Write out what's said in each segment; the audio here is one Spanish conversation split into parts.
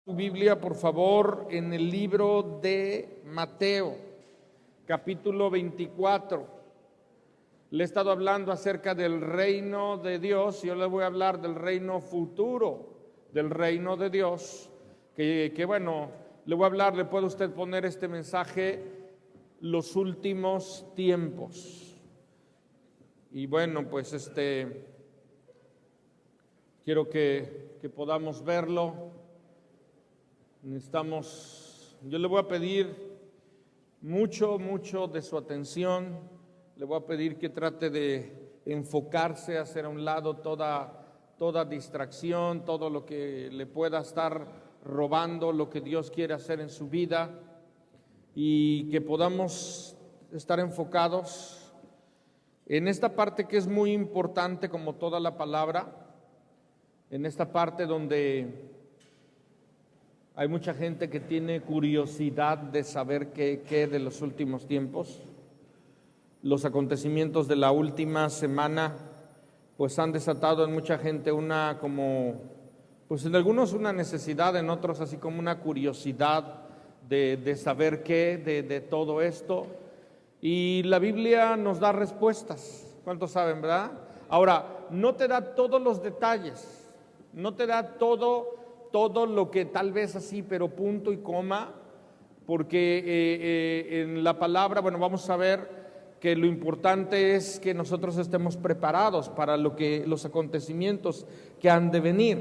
Tu Biblia, por favor, en el libro de Mateo, capítulo 24. Le he estado hablando acerca del reino de Dios y yo le voy a hablar del reino futuro, del reino de Dios, que bueno, le voy a hablar, le puede usted poner este mensaje, los últimos tiempos. Y bueno, pues quiero que podamos verlo. Yo le voy a pedir mucho de su atención. Le voy a pedir que trate de enfocarse, hacer a un lado toda distracción, todo lo que le pueda estar robando lo que Dios quiere hacer en su vida, y que podamos estar enfocados en esta parte que es muy importante, como toda la palabra, en esta parte donde hay mucha gente que tiene curiosidad de saber qué de los últimos tiempos. Los acontecimientos de la última semana pues han desatado en mucha gente pues en algunos una necesidad, en otros así como una curiosidad de saber de todo esto. Y la Biblia nos da respuestas. ¿Cuántos saben, verdad? Ahora, no te da todos los detalles, no te da todo lo que tal vez así, pero punto y coma, porque en la palabra, bueno, vamos a ver que lo importante es que nosotros estemos preparados para los acontecimientos que han de venir.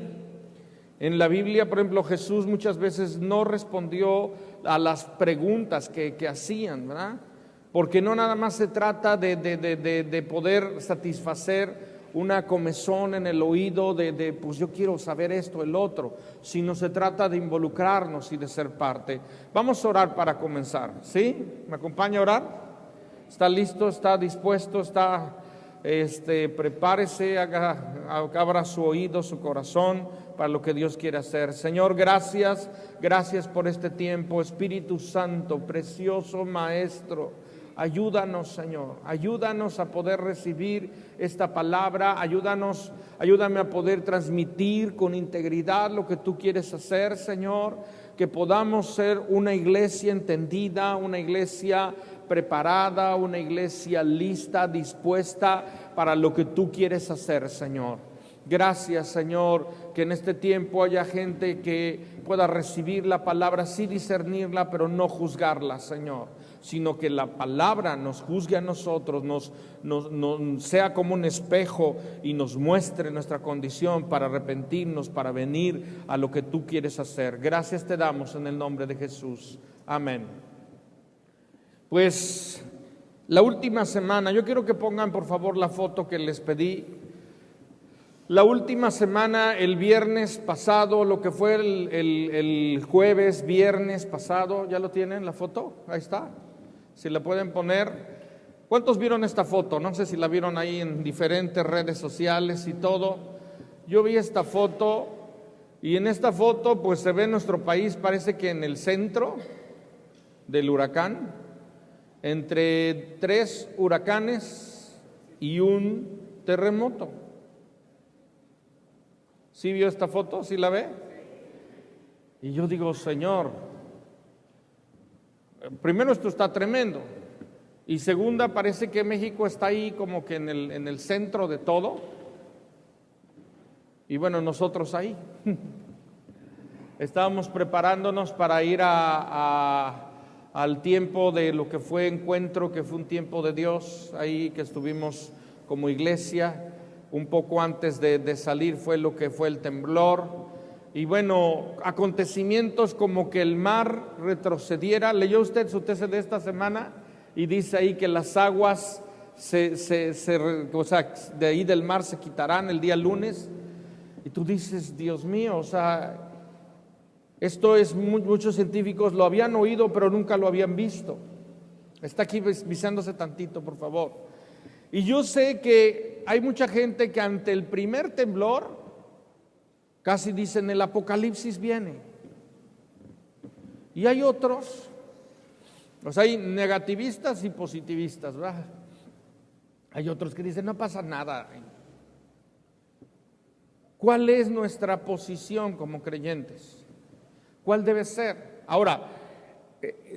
En la Biblia, por ejemplo, Jesús muchas veces no respondió a las preguntas que hacían, ¿verdad? Porque no nada más se trata de poder satisfacer una comezón en el oído pues yo quiero saber esto, el otro, sino se trata de involucrarnos y de ser parte. Vamos a orar para comenzar, ¿sí? ¿Me acompaña a orar? ¿Está listo? ¿Está dispuesto? Prepárese, abra su oído, su corazón para lo que Dios quiere hacer. Señor, gracias por este tiempo. Espíritu Santo, precioso Maestro, ayúdanos, Señor, ayúdanos a poder recibir esta palabra, ayúdame a poder transmitir con integridad lo que tú quieres hacer, Señor, que podamos ser una iglesia entendida, una iglesia preparada, una iglesia lista, dispuesta para lo que tú quieres hacer, Señor. Gracias, Señor, que en este tiempo haya gente que pueda recibir la palabra, sí discernirla, pero no juzgarla, Señor, sino que la palabra nos juzgue a nosotros, nos sea como un espejo y nos muestre nuestra condición para arrepentirnos, para venir a lo que tú quieres hacer. Gracias te damos en el nombre de Jesús. Amén. Pues la última semana, yo quiero que pongan por favor la foto que les pedí. La última semana, el viernes pasado, lo que fue el jueves, viernes pasado, ¿ya lo tienen la foto? Ahí está. Si la pueden poner. ¿Cuántos vieron esta foto? No sé si la vieron ahí en diferentes redes sociales y todo. Yo vi esta foto y en esta foto pues se ve nuestro país, parece que en el centro del huracán, entre 3 huracanes y un terremoto. ¿Sí vio esta foto? ¿Sí la ve? Y yo digo, Señor, primero esto está tremendo, y segunda, parece que México está ahí como que en el centro de todo, y bueno, nosotros ahí estábamos preparándonos para ir al tiempo de lo que fue encuentro, que fue un tiempo de Dios, ahí que estuvimos como iglesia. Un poco antes de salir fue lo que fue el temblor, y bueno, acontecimientos como que el mar retrocediera. ¿Leyó usted su tesis de esta semana? Y dice ahí que las aguas de ahí del mar se quitarán el día lunes, y tú dices, Dios mío, esto es, muchos científicos lo habían oído pero nunca lo habían visto. Está aquí visándose tantito, por favor. Y yo sé que hay mucha gente que ante el primer temblor casi dicen el apocalipsis viene. Y hay otros, hay negativistas y positivistas, ¿verdad? Hay otros que dicen no pasa nada. ¿Cuál es nuestra posición como creyentes? ¿Cuál debe ser? Ahora,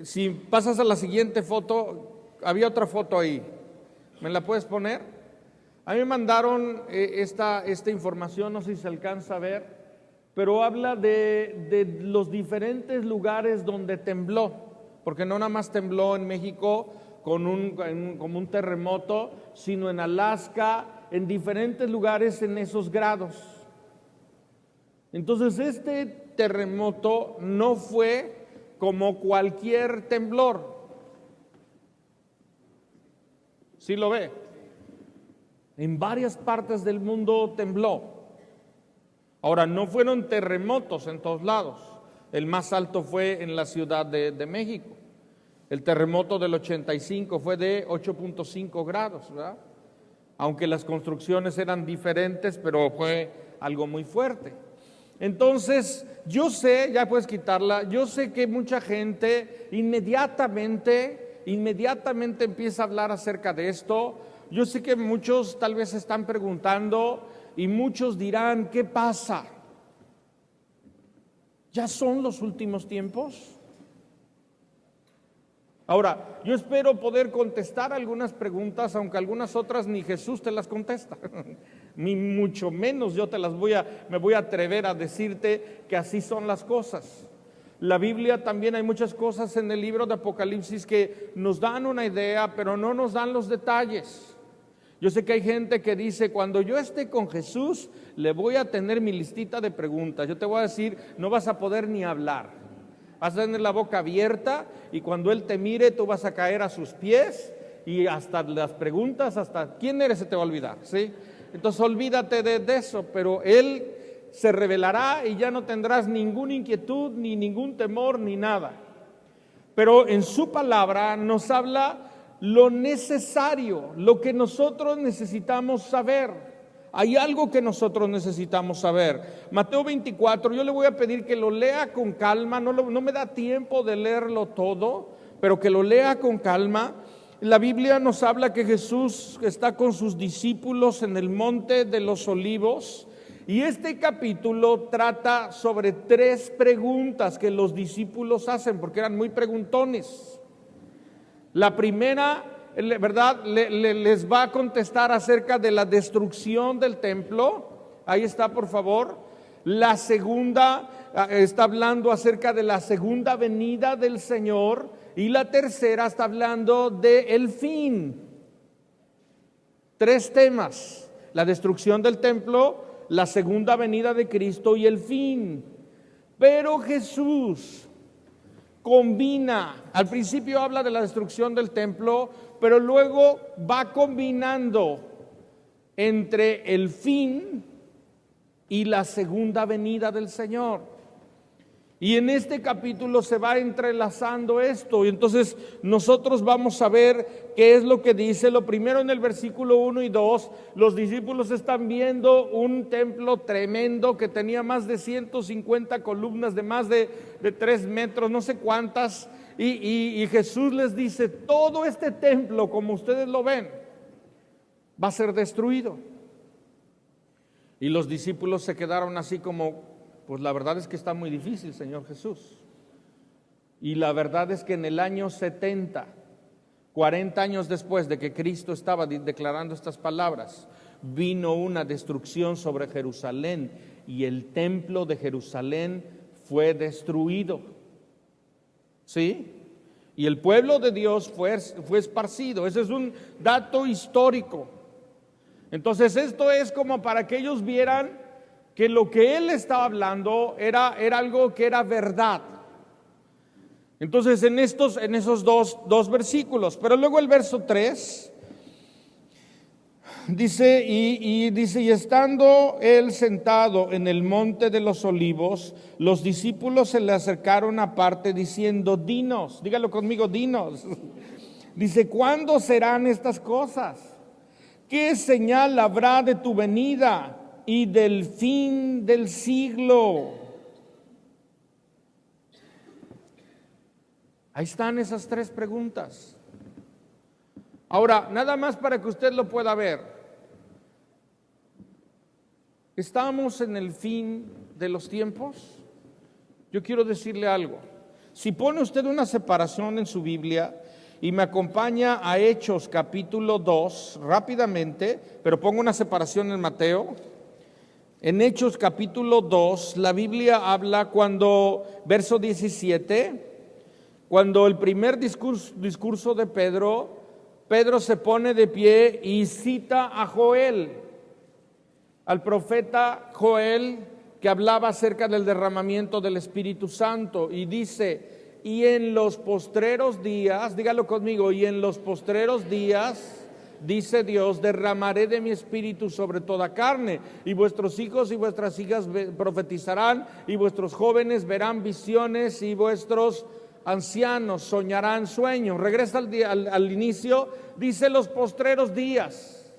si pasas a la siguiente foto, había otra foto ahí, ¿me la puedes poner? A mí me mandaron esta información, no sé si se alcanza a ver, pero habla de los diferentes lugares donde tembló, porque no nada más tembló en México como un terremoto, sino en Alaska, en diferentes lugares en esos grados. Entonces este terremoto no fue como cualquier temblor. ¿Sí lo ve? En varias partes del mundo tembló. Ahora, no fueron terremotos en todos lados. El más alto fue en la Ciudad de México. El terremoto del 85 fue de 8.5 grados, ¿verdad? Aunque las construcciones eran diferentes, pero fue algo muy fuerte. Entonces, yo sé, ya puedes quitarla, yo sé que mucha gente inmediatamente empieza a hablar acerca de esto. Yo sé que muchos tal vez se están preguntando y muchos dirán, ¿qué pasa? ¿Ya son los últimos tiempos? Ahora, yo espero poder contestar algunas preguntas, aunque algunas otras ni Jesús te las contesta, ni mucho menos yo me voy a atrever a decirte que así son las cosas. La Biblia también hay muchas cosas en el libro de Apocalipsis que nos dan una idea, pero no nos dan los detalles. Yo sé que hay gente que dice, cuando yo esté con Jesús, le voy a tener mi listita de preguntas. Yo te voy a decir, no vas a poder ni hablar. Vas a tener la boca abierta y cuando Él te mire, tú vas a caer a sus pies y hasta las preguntas, hasta quién eres se te va a olvidar, ¿sí? Entonces olvídate de eso, pero Él se revelará y ya no tendrás ninguna inquietud, ni ningún temor, ni nada. Pero en su palabra nos habla lo necesario, lo que nosotros necesitamos saber. Hay algo que nosotros necesitamos saber. Mateo 24, yo le voy a pedir que lo lea con calma, no me da tiempo de leerlo todo, pero que lo lea con calma. La Biblia nos habla que Jesús está con sus discípulos en el monte de los olivos, y este capítulo trata sobre 3 preguntas que los discípulos hacen, porque eran muy preguntones. La primera, ¿verdad?, les va a contestar acerca de la destrucción del templo. Ahí está, por favor. La segunda está hablando acerca de la segunda venida del Señor, y la tercera está hablando del fin. 3 temas: la destrucción del templo, la segunda venida de Cristo y el fin. Pero Jesús combina, al principio habla de la destrucción del templo, pero luego va combinando entre el fin y la segunda venida del Señor. Y en este capítulo se va entrelazando esto, y entonces nosotros vamos a ver qué es lo que dice. Lo primero, en el versículo 1 y 2, los discípulos están viendo un templo tremendo que tenía más de 150 columnas de más de 3 metros, no sé cuántas, y Jesús les dice, todo este templo, como ustedes lo ven, va a ser destruido. Y los discípulos se quedaron así como, pues la verdad es que está muy difícil, Señor Jesús. Y la verdad es que en el año 70, 40 años después de que Cristo estaba declarando estas palabras, vino una destrucción sobre Jerusalén y el templo de Jerusalén fue destruido. ¿Sí? Y el pueblo de Dios fue esparcido. Ese es un dato histórico. Entonces esto es como para que ellos vieran que lo que él estaba hablando era algo que era verdad. Entonces en esos dos versículos, pero luego el verso 3 dice, y estando él sentado en el monte de los olivos, los discípulos se le acercaron aparte diciendo, dinos, dígalo conmigo, dinos. Dice, ¿cuándo serán estas cosas? ¿Qué señal habrá de tu venida y del fin del siglo? Ahí están esas 3 preguntas. Ahora, nada más para que usted lo pueda ver. ¿Estamos en el fin de los tiempos? Yo quiero decirle algo. Si pone usted una separación en su Biblia y me acompaña a Hechos capítulo 2 rápidamente, pero pongo una separación en Mateo. En Hechos capítulo 2, la Biblia habla cuando, verso 17, cuando el primer discurso de Pedro se pone de pie y cita a Joel, al profeta Joel, que hablaba acerca del derramamiento del Espíritu Santo, y dice: y en los postreros días, dígalo conmigo, y en los postreros días, dice Dios, derramaré de mi espíritu sobre toda carne, y vuestros hijos y vuestras hijas profetizarán, y vuestros jóvenes verán visiones, y vuestros ancianos soñarán sueños. Regresa al inicio, dice los postreros días.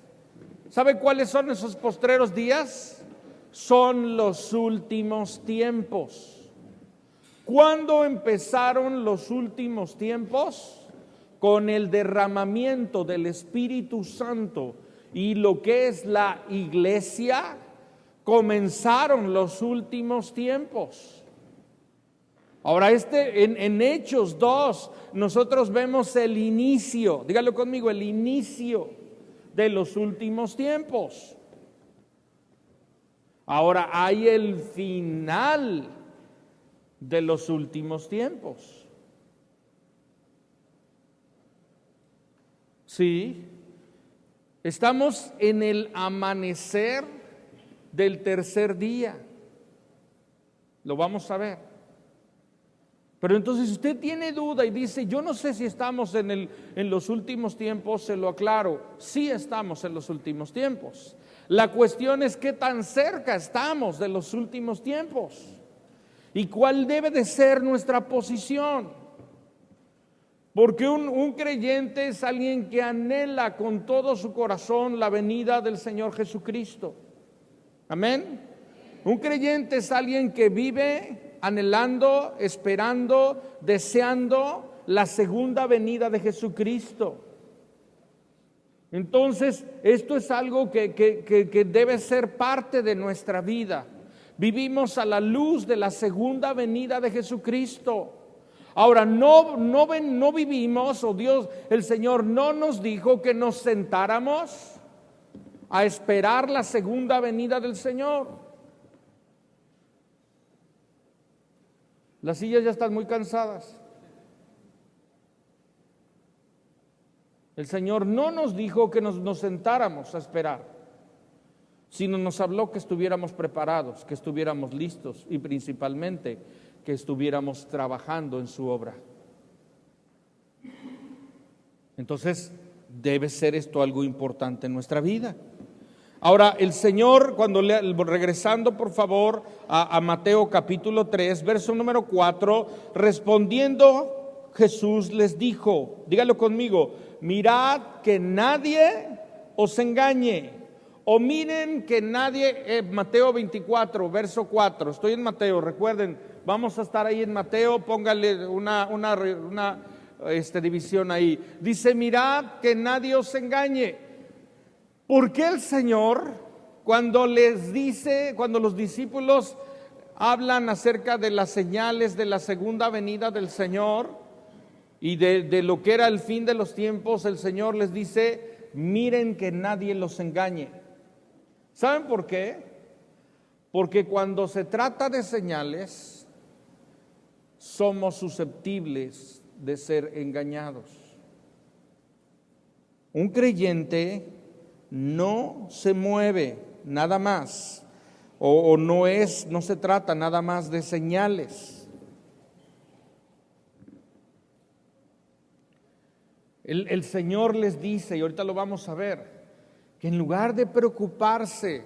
¿Sabe cuáles son esos postreros días? Son los últimos tiempos. ¿Cuándo empezaron los últimos tiempos? Con el derramamiento del Espíritu Santo y lo que es la iglesia, comenzaron los últimos tiempos. Ahora en Hechos 2 nosotros vemos el inicio, dígalo conmigo, el inicio de los últimos tiempos. Ahora hay el final de los últimos tiempos. Sí, estamos en el amanecer del tercer día. Lo vamos a ver. Pero entonces, si usted tiene duda y dice: yo no sé si estamos en los últimos tiempos, se lo aclaro: sí estamos en los últimos tiempos. La cuestión es qué tan cerca estamos de los últimos tiempos y cuál debe de ser nuestra posición. Porque un creyente es alguien que anhela con todo su corazón la venida del Señor Jesucristo. Amén. Un creyente es alguien que vive anhelando, esperando, deseando la segunda venida de Jesucristo. Entonces, esto es algo que debe ser parte de nuestra vida. Vivimos a la luz de la segunda venida de Jesucristo. Ahora, no vivimos, o Dios, el Señor no nos dijo que nos sentáramos a esperar la segunda venida del Señor. Las sillas ya están muy cansadas. El Señor no nos dijo que nos sentáramos a esperar, sino nos habló que estuviéramos preparados, que estuviéramos listos y principalmente que estuviéramos trabajando en su obra. Entonces, debe ser esto algo importante en nuestra vida. Ahora, el Señor, regresando por favor a Mateo capítulo 3, verso número 4, respondiendo Jesús les dijo, dígalo conmigo: mirad que nadie os engañe. O miren que nadie, Mateo 24, verso 4, estoy en Mateo, recuerden, vamos a estar ahí en Mateo, póngale una división ahí. Dice: mirad que nadie os engañe. ¿Por qué el Señor, cuando los discípulos hablan acerca de las señales de la segunda venida del Señor y de lo que era el fin de los tiempos, el Señor les dice: miren que nadie los engañe? ¿Saben por qué? Porque cuando se trata de señales, somos susceptibles de ser engañados. Un creyente no se mueve nada más, o no se trata nada más de señales. El Señor les dice, y ahorita lo vamos a ver, que en lugar de preocuparse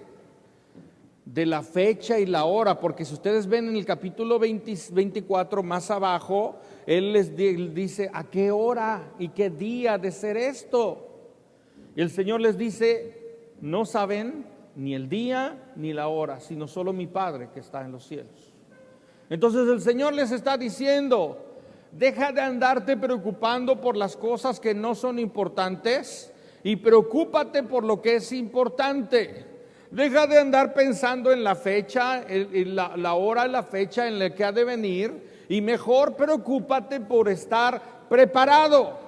de la fecha y la hora, porque si ustedes ven en el capítulo 24 más abajo, Él les dice a qué hora y qué día de ser esto. Y el Señor les dice: no saben ni el día ni la hora, sino solo mi Padre que está en los cielos. Entonces el Señor les está diciendo: deja de andarte preocupando por las cosas que no son importantes y preocúpate por lo que es importante. Deja de andar pensando en la fecha, la hora, la fecha en la que ha de venir, y mejor preocúpate por estar preparado.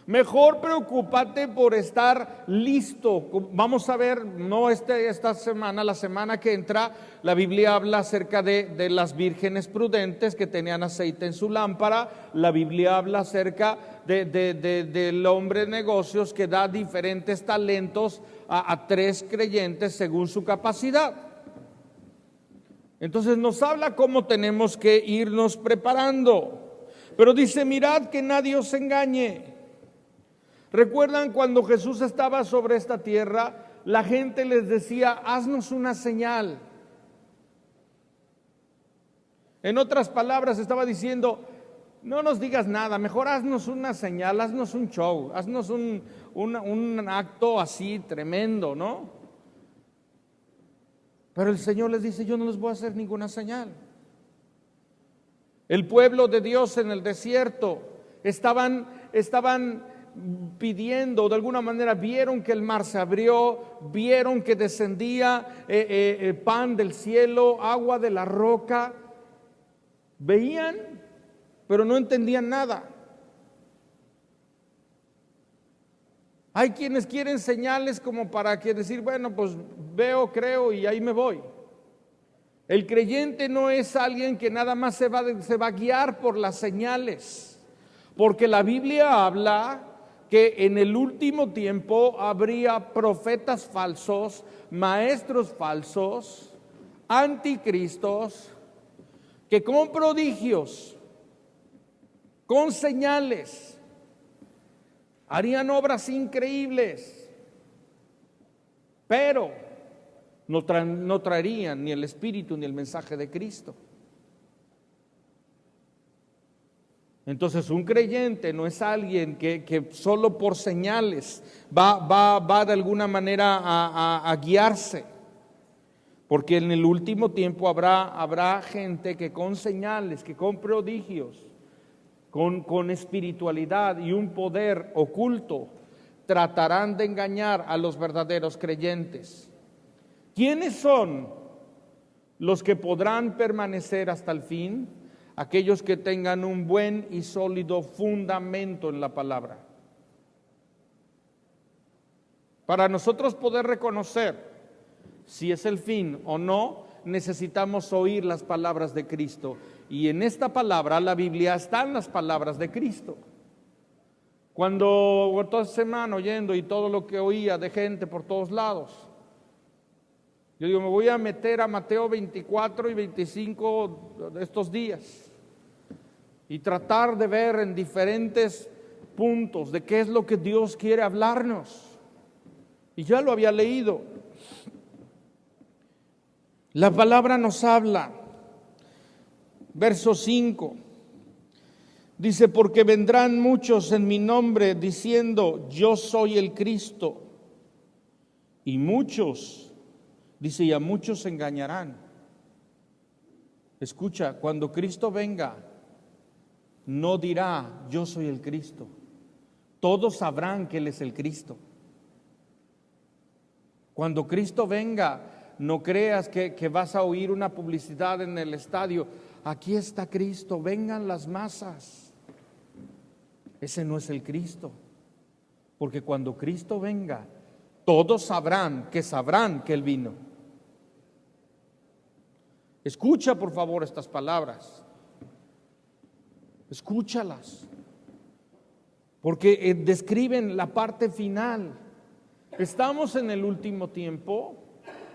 Mejor preocúpate por estar listo. Vamos a ver, no esta semana, la semana que entra, la Biblia habla acerca de las vírgenes prudentes que tenían aceite en su lámpara. La Biblia habla acerca del hombre de negocios que da diferentes talentos a 3 creyentes según su capacidad. Entonces nos habla cómo tenemos que irnos preparando. Pero dice, mirad que nadie os engañe. ¿Recuerdan cuando Jesús estaba sobre esta tierra? La gente les decía, haznos una señal. En otras palabras estaba diciendo, no nos digas nada, mejor haznos una señal, haznos un show, haznos un acto así tremendo, ¿no? Pero el Señor les dice, yo no les voy a hacer ninguna señal. El pueblo de Dios en el desierto estaban pidiendo, de alguna manera vieron que el mar se abrió, vieron que descendía pan del cielo, agua de la roca. Veían, pero no entendían nada. Hay quienes quieren señales como para que decir, bueno, pues veo, creo y ahí me voy. El creyente no es alguien que nada más se va a guiar por las señales, porque la Biblia habla que en el último tiempo habría profetas falsos, maestros falsos, anticristos, que con prodigios, con señales, harían obras increíbles, pero no traerían ni el Espíritu ni el mensaje de Cristo. Entonces un creyente no es alguien que solo por señales va de alguna manera a guiarse, porque en el último tiempo habrá gente que con señales, que con prodigios, con espiritualidad y un poder oculto tratarán de engañar a los verdaderos creyentes. ¿Quiénes son los que podrán permanecer hasta el fin? Aquellos que tengan un buen y sólido fundamento en la palabra. Para nosotros poder reconocer si es el fin o no, necesitamos oír las palabras de Cristo. Y en esta palabra, la Biblia, están las palabras de Cristo. Cuando toda semana oyendo y todo lo que oía de gente por todos lados, yo digo, me voy a meter a Mateo 24 y 25 de estos días y tratar de ver en diferentes puntos de qué es lo que Dios quiere hablarnos. Y ya lo había leído. La palabra nos habla. Verso 5. Dice, porque vendrán muchos en mi nombre diciendo, yo soy el Cristo. Y muchos, dice, y a muchos se engañarán. Escucha, cuando Cristo venga, no dirá, yo soy el Cristo. Todos sabrán que Él es el Cristo. Cuando Cristo venga, no creas que vas a oír una publicidad en el estadio. Aquí está Cristo, vengan las masas. Ese no es el Cristo. Porque cuando Cristo venga, todos sabrán que Él vino. Escucha por favor estas palabras. Escúchalas. Porque describen la parte final. Estamos en el último tiempo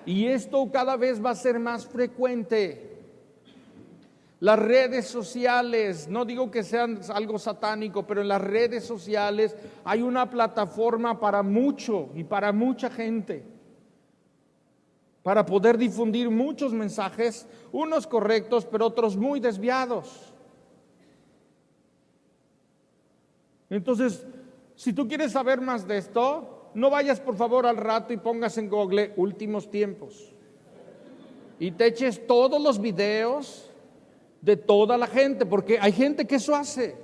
y esto cada vez va a ser más frecuente. Las redes sociales, no digo que sean algo satánico, pero en las redes sociales hay una plataforma para mucho y para mucha gente, para poder difundir muchos mensajes, unos correctos, pero otros muy desviados. Entonces, si tú quieres saber más de esto, no vayas por favor al rato y pongas en Google últimos tiempos y te eches todos los videos de toda la gente, porque hay gente que eso hace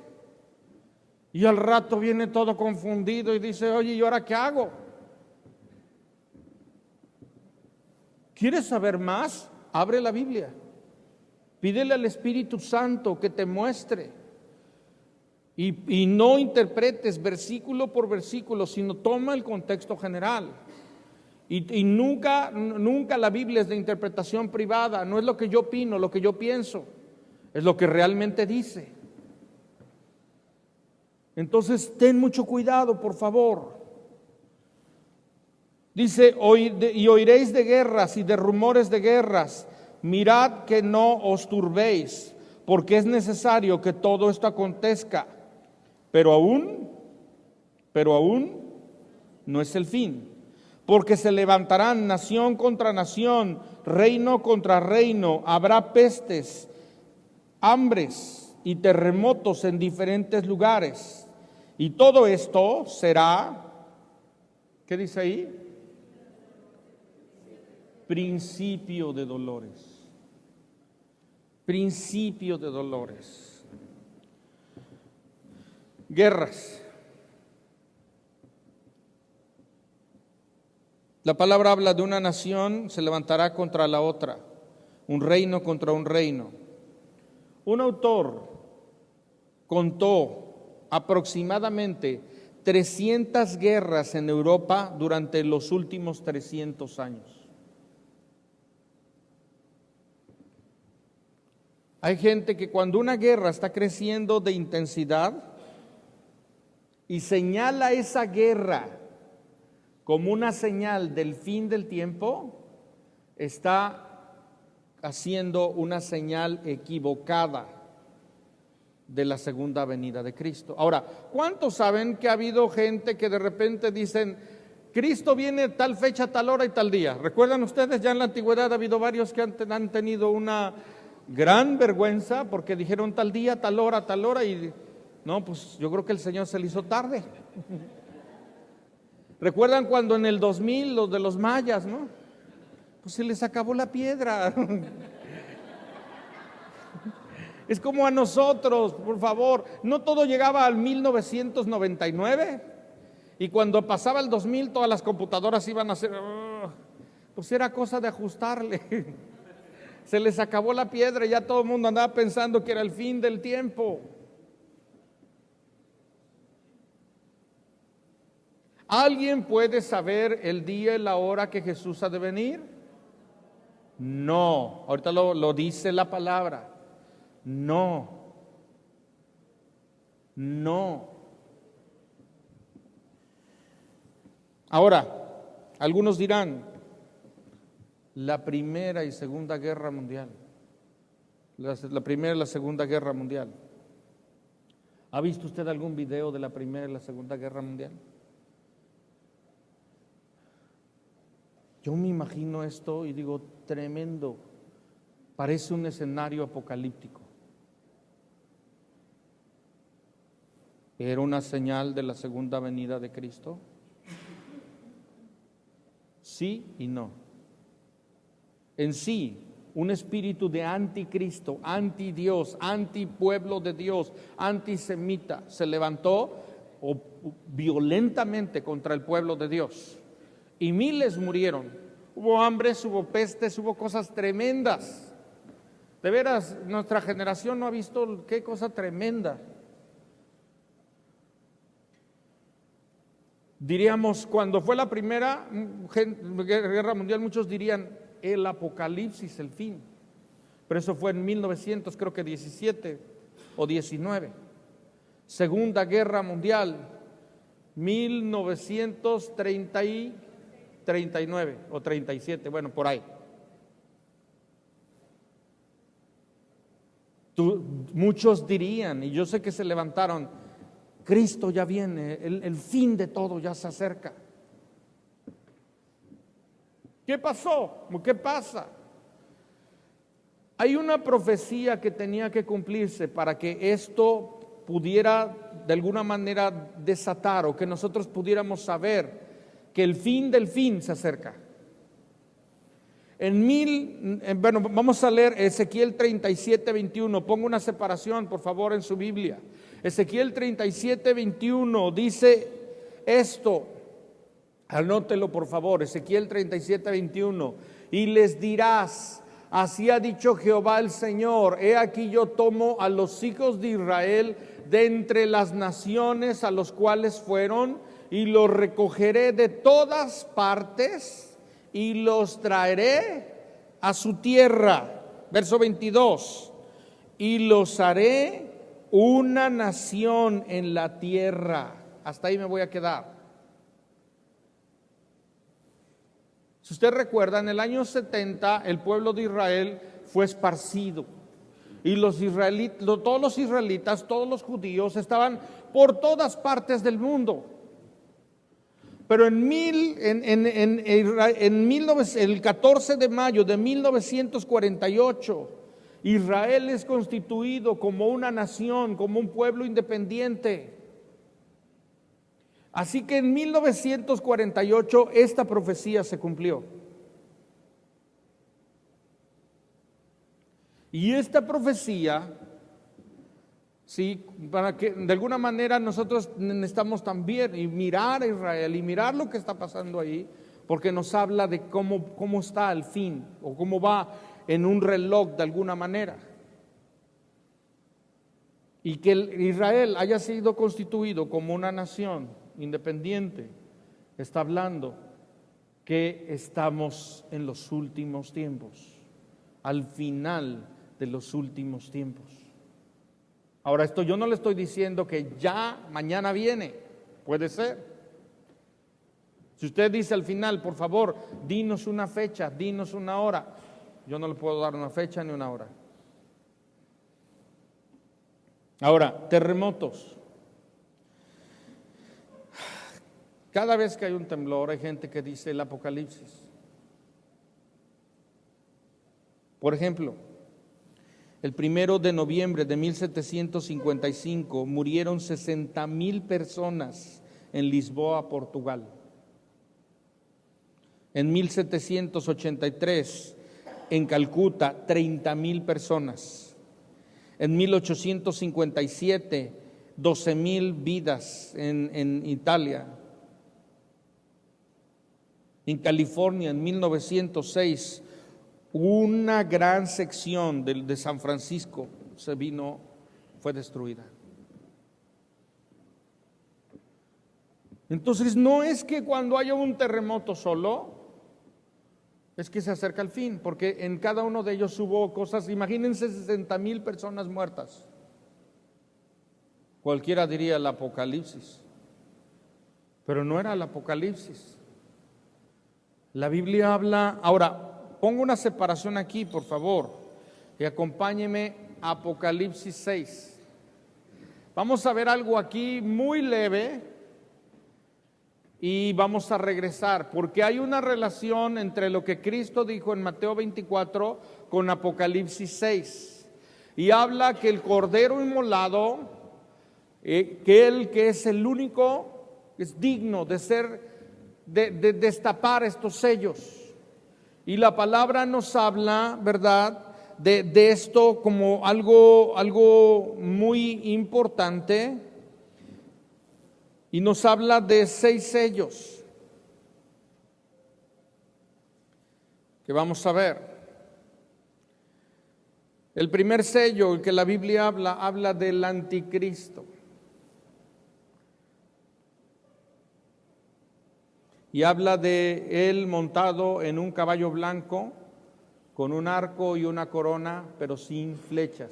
y al rato viene todo confundido y dice, oye, ¿y ahora qué hago? ¿Quieres saber más? Abre la Biblia. Pídele al Espíritu Santo que te muestre. Y no interpretes versículo por versículo, sino toma el contexto general. Y nunca la Biblia es de interpretación privada, no es lo que yo opino, lo que yo pienso, es lo que realmente dice. Entonces, ten mucho cuidado, por favor. Dice, y oiréis de guerras y de rumores de guerras, mirad que no os turbéis, porque es necesario que todo esto acontezca, pero aún no es el fin. Porque se levantarán nación contra nación, reino contra reino, habrá pestes, hambres y terremotos en diferentes lugares. Y todo esto será, ¿qué dice ahí? Principio de dolores. Principio de dolores. Guerras. La palabra habla de una nación se levantará contra la otra, un reino contra un reino. Un autor contó aproximadamente 300 guerras en Europa durante los últimos 300 años. Hay gente que cuando una guerra está creciendo de intensidad y señala esa guerra como una señal del fin del tiempo, está haciendo una señal equivocada de la segunda venida de Cristo. Ahora, ¿cuántos saben que ha habido gente que de repente dicen, Cristo viene tal fecha, tal hora y tal día? ¿Recuerdan ustedes? Ya en la antigüedad ha habido varios que han tenido una gran vergüenza porque dijeron tal día, tal hora y no, pues yo creo que el Señor se le hizo tarde. ¿Recuerdan cuando en el 2000 los de los mayas, no? Pues se les acabó la piedra. Es como a nosotros, por favor, no todo llegaba al 1999 y cuando pasaba el 2000 todas las computadoras iban a hacer, pues era cosa de ajustarle. Se les acabó la piedra y ya todo el mundo andaba pensando que era el fin del tiempo. ¿Alguien puede saber el día y la hora que Jesús ha de venir? No, ahorita lo dice la palabra. No. Ahora, algunos dirán, la Primera y Segunda Guerra Mundial. La Primera y la Segunda Guerra Mundial. ¿Ha visto usted algún video de la Primera y la Segunda Guerra Mundial? Yo me imagino esto y digo, tremendo, parece un escenario apocalíptico. ¿Era una señal de la segunda venida de Cristo? Sí y no. En sí, un espíritu de anticristo, antidios, antipueblo de Dios, antisemita, se levantó violentamente contra el pueblo de Dios. Y miles murieron. Hubo hambres, hubo pestes, hubo cosas tremendas. De veras, nuestra generación no ha visto qué cosa tremenda. Diríamos, cuando fue la Primera Guerra Mundial, muchos dirían el apocalipsis, el fin. Pero eso fue en 1917 o 19. Segunda Guerra Mundial, 1939 o 37, bueno, por ahí. Muchos dirían, y yo sé que se levantaron, Cristo ya viene, el fin de todo ya se acerca. ¿Qué pasó? ¿Qué pasa? Hay una profecía que tenía que cumplirse para que esto pudiera de alguna manera desatar o que nosotros pudiéramos saber que el fin del fin se acerca. Bueno, vamos a leer Ezequiel 37:21. Ponga una separación, por favor, en su Biblia. Ezequiel 37:21 dice esto. Anótelo, por favor. Ezequiel 37:21. y les dirás: así ha dicho Jehová el Señor, he aquí yo tomo a los hijos de Israel de entre las naciones a los cuales fueron, y los recogeré de todas partes y los traeré a su tierra. Verso 22, y los haré una nación en la tierra. Hasta ahí me voy a quedar. Si usted recuerda, en el año 70 el pueblo de Israel fue esparcido. Y todos los israelitas, todos los judíos estaban por todas partes del mundo. Pero el 14 de mayo de 1948, Israel es constituido como una nación, como un pueblo independiente. Así que en 1948 esta profecía se cumplió. Y esta profecía, sí, para que de alguna manera nosotros necesitamos también mirar a Israel y mirar lo que está pasando ahí, porque nos habla de cómo está el fin, o cómo va en un reloj de alguna manera. Y que Israel haya sido constituido como una nación independiente, está hablando que estamos en los últimos tiempos, al final de los últimos tiempos. Ahora, esto yo no le estoy diciendo que ya mañana viene, puede ser. Si usted dice al final, por favor, dinos una fecha, dinos una hora, yo no le puedo dar una fecha ni una hora. Ahora, terremotos. Cada vez que hay un temblor hay gente que dice el Apocalipsis. Por ejemplo, el 1 de noviembre de 1755 murieron 60,000 personas en Lisboa, Portugal. En 1783, en Calcuta, 30,000 personas. En 1857, 12,000 vidas en Italia. En California, en 1906, una gran sección de San Francisco fue destruida. Entonces, no es que cuando haya un terremoto solo, es que se acerca el fin, porque en cada uno de ellos hubo cosas. Imagínense 60,000 personas muertas. Cualquiera diría el Apocalipsis, pero no era el Apocalipsis. La Biblia habla. Ahora, pongo una separación aquí, por favor, y acompáñeme a Apocalipsis 6. Vamos a ver algo aquí muy leve y vamos a regresar, porque hay una relación entre lo que Cristo dijo en Mateo 24 con Apocalipsis 6. Y habla que el Cordero inmolado, que Él que es el único, es digno de destapar estos sellos. Y la palabra nos habla, ¿verdad?, de esto como algo muy importante, y nos habla de 6 sellos que vamos a ver. El primer sello, el que la Biblia habla del anticristo. Y habla de él montado en un caballo blanco, con un arco y una corona, pero sin flechas.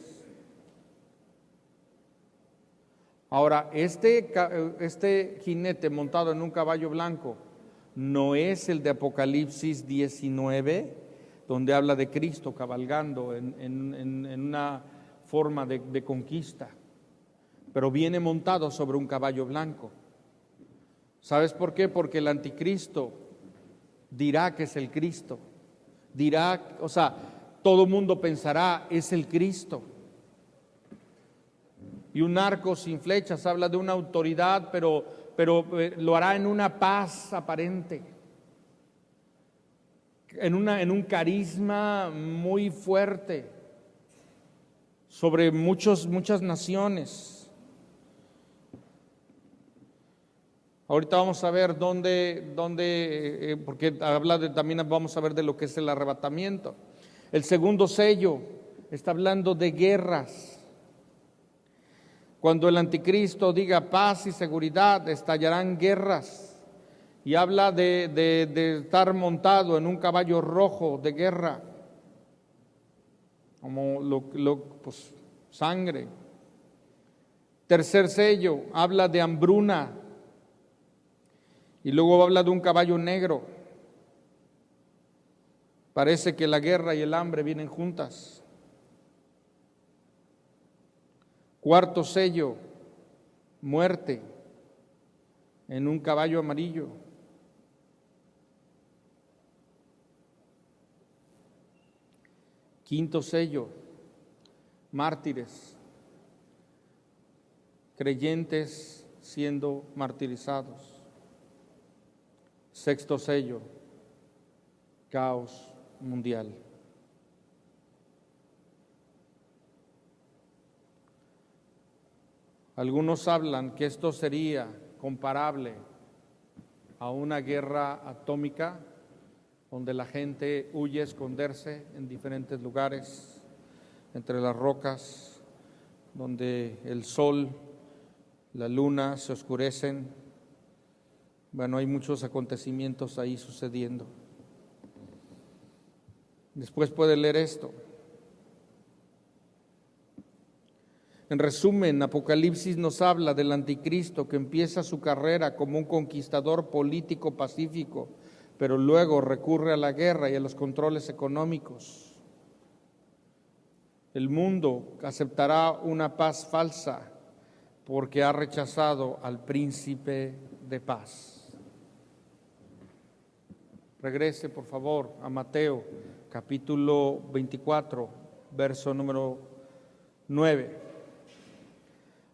Ahora, este jinete montado en un caballo blanco no es el de Apocalipsis 19, donde habla de Cristo cabalgando en una forma de conquista, pero viene montado sobre un caballo blanco. ¿Sabes por qué? Porque el anticristo dirá que es el Cristo. Todo mundo pensará, es el Cristo. Y un arco sin flechas habla de una autoridad, pero lo hará en una paz aparente, en un carisma muy fuerte sobre muchas naciones. Ahorita vamos a ver porque también vamos a ver de lo que es el arrebatamiento. El segundo sello está hablando de guerras. Cuando el anticristo diga paz y seguridad, estallarán guerras. Y habla de estar montado en un caballo rojo de guerra, como pues, sangre. Tercer sello, habla de hambruna. Y luego habla de un caballo negro. Parece que la guerra y el hambre vienen juntas. Cuarto sello, muerte en un caballo amarillo. Quinto sello, mártires, creyentes siendo martirizados. Sexto sello, caos mundial. Algunos hablan que esto sería comparable a una guerra atómica donde la gente huye a esconderse en diferentes lugares, entre las rocas, donde el sol, la luna se oscurecen. Bueno, hay muchos acontecimientos ahí sucediendo. Después puede leer esto. En resumen, Apocalipsis nos habla del anticristo que empieza su carrera como un conquistador político pacífico, pero luego recurre a la guerra y a los controles económicos. El mundo aceptará una paz falsa porque ha rechazado al príncipe de paz. Regrese, por favor, a Mateo, capítulo 24, verso número 9.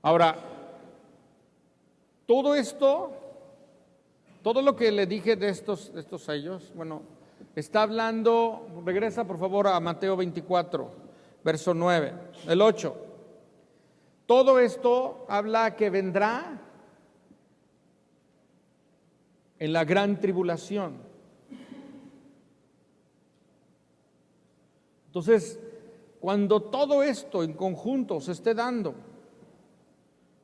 Ahora, todo esto, todo lo que le dije de estos sellos, bueno, está hablando, regresa por favor a Mateo 24, verso 9, el 8. Todo esto habla que vendrá en la gran tribulación. Entonces, cuando todo esto en conjunto se esté dando,